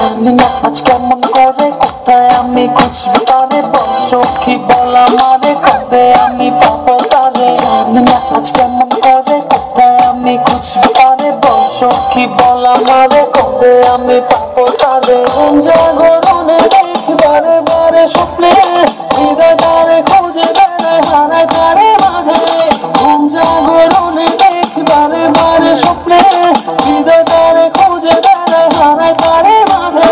জানি না আজ কেমন করে কোথায় আমি খুঁজবো তারে, বল সখী বল আমারে কবে আমি পাবো তারে। জানি না আজ কেমন করে কোথায় আমি খুঁজবো তারে, বল সখী বল আমারে কবে আমি পাবো তারে। জাগরণে দেখি বারে বারে স্বপ্নে, হৃদয় তারে খুঁজে বেড়ায় হারায় তারে মাঝে। জাগরণে দেখি বারে বারে স্বপ্নে, হৃদয় তারে খুঁজে বেড়ায় হারায় তারে মাঝে।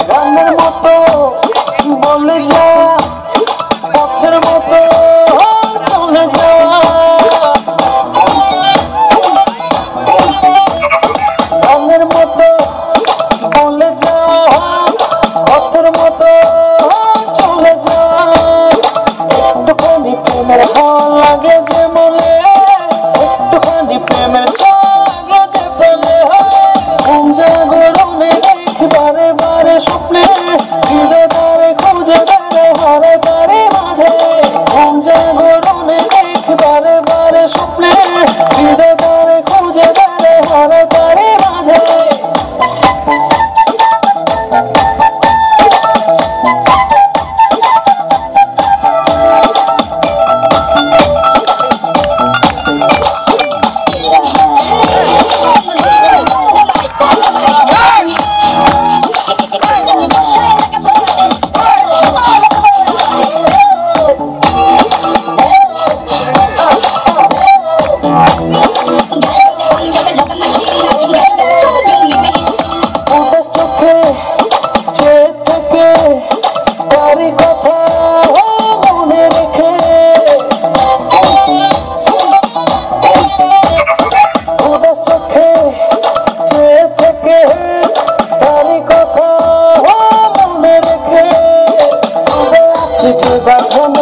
গানের মতো বলে যাওয়া, পথের মতো চলে যাওয়া। গানের মতো বলে যাওয়া, পথের মতো চলে যাওয়া। একটুখানি প্রেমের হাওয়া লাগে যে মনে, একটুখানি প্রেমের ছোঁয়া লাগলো যে প্রেমে। ঘুম জাগরণে দেখি বারে বারে স্বপ্নে, হৃদয় তারে খুঁজে বেড়ায় হারায় তারে মাঝে। ঘুম জাগরণে দেখি বারে বারে স্বপ্নে, হৃদয় তারে খুঁজে বেড়ায় হারায় তারে মাঝে। উদাস চোখে চেয়ে থেকে তারি কথা মনে রেখে, উদাস চোখে চেয়ে থেকে তারি কথা মনে রেখে। ডুবে আছি যে বাঁধন